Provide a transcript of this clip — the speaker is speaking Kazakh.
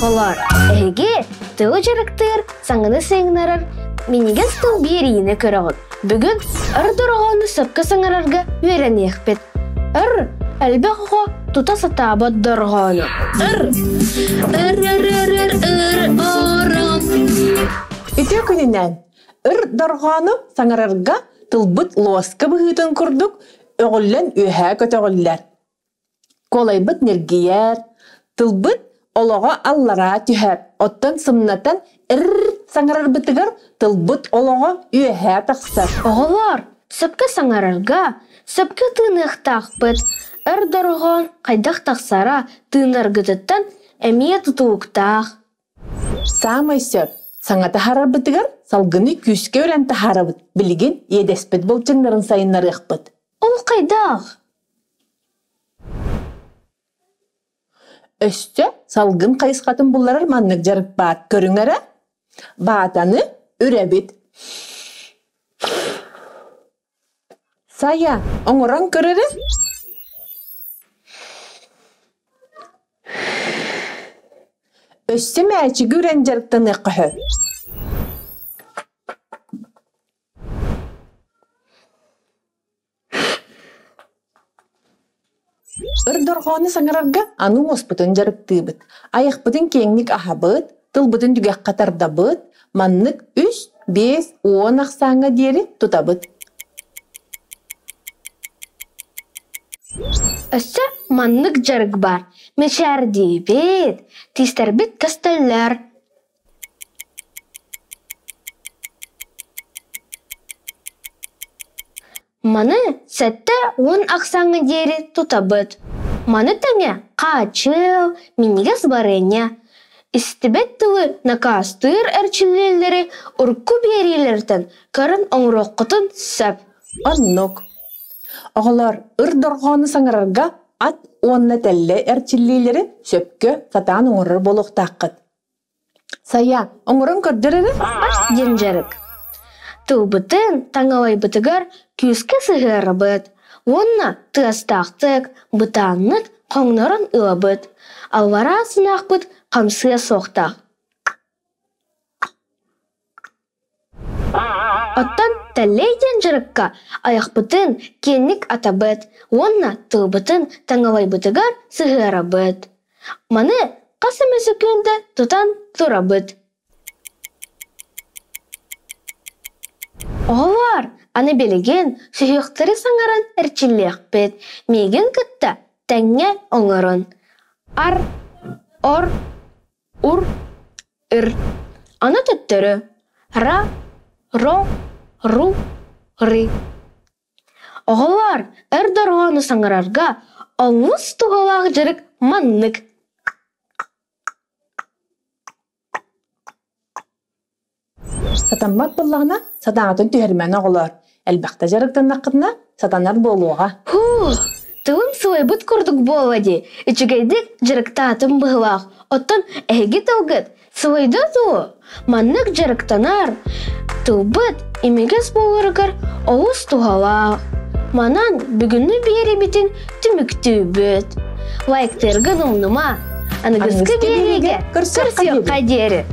Оғылар, әге, тылы жарықтыр, саңыны сеңнарар, менеген стыл берейіні көріғын. Бүгін ұрдырғаны сыпқы саңарарға өрен еқпет. Әлбәқ оға тұта сатабат дұрғаны. Үте күнінен, дұрғаны саңарарға тылбыт лоска бұғытын күрдік, өғілін өйә көтіғілер. Колайбыт нергейер, тылбыт олаға аллара түйәр, оттан сымнатан саңарар бітігір тылбыт олаға өйә тақсар. Оғылар, сыпқы саңарарға, сыпқы тынық тақпыт, дұрған қайдақ тақсара тынар гүтіттен әмие тұтуықтақ. Самай сөп, саңа тахарар бітігір салғыны күске өрен тахарабыт, білген едеспет бұл жыңларын сайынлар еқпыт. Ол қайдақ? Өсті салғын қайысқатын бұлларар маннық жарық баат көріңәрі, баатаны үрәбет. Сая, оңыран көрірі? Өсті мәчі көрен жарықтан еққы. Үрдұрғаны саңырарға аны оспытын жарықты бұд. Аяқпытын кеңнік ахабыд, тылбытын дүгәк қатарда бұд, маннық 3-5-10 ақсаңа дері тұтабыд. Өсті маннық жарық бар. Мешәр дейбет, тестербет кастеллер. Маны сәтті 10 ақсаңы дері тұтабыд. Маны тәңе қачыл, менегес барыня. Истебет тылы накастыр әрчілелері ұрқы берелерден көрін оңроққытын сөп. Аннық. Оғылар үрдұрғаны саңырарға ат онна тәлі әрчілелері сөпкі сатан оңырыр болуқ таққыд. Сая, оңырын көрдірірі? Аш ден жарық. Тылбытын таңалай бұтығар күске сығыры бұд. Онна тыстақтық, бұтаннық қоңнырын ұлабыд. Алвара сынақ бұд қамсыя соқтақ. Оттан тәлейден жарыққа аяқ бұтын кенік атабыд. Онна тылбытын таңалай бұтығар сығыры бұд. Маны қасым өсікінді тұтан тұрабыд. Оғылар, аны белеген сүйіқтері саңаран әрчілек бет. Меген күтті тәңе оңырын. Ар, ор, ур, ыр. Аны түттірі. Ра, ро, ру, ри. Оғылар, дұрғаны саңарарға алыс тұғалақ жарық маннық. Сатанмат болағына сатанатын түйермен оғылар. Әлбәқті жарықтан нақытына сатанар болуға. Тылым сылай бұт күрдік болады. Үчігейдік жарықта атын бұғылақ. Оттан әге тылғыт. Сылайды тұлы. Маннық жарықтанар. Тылбыт емегес болырығыр олыс тұғалақ. Манан бүгінні бері бетін түмікті бүт. Лайктырғы нұмныма. Анығызғы береге күрсіқ қадері.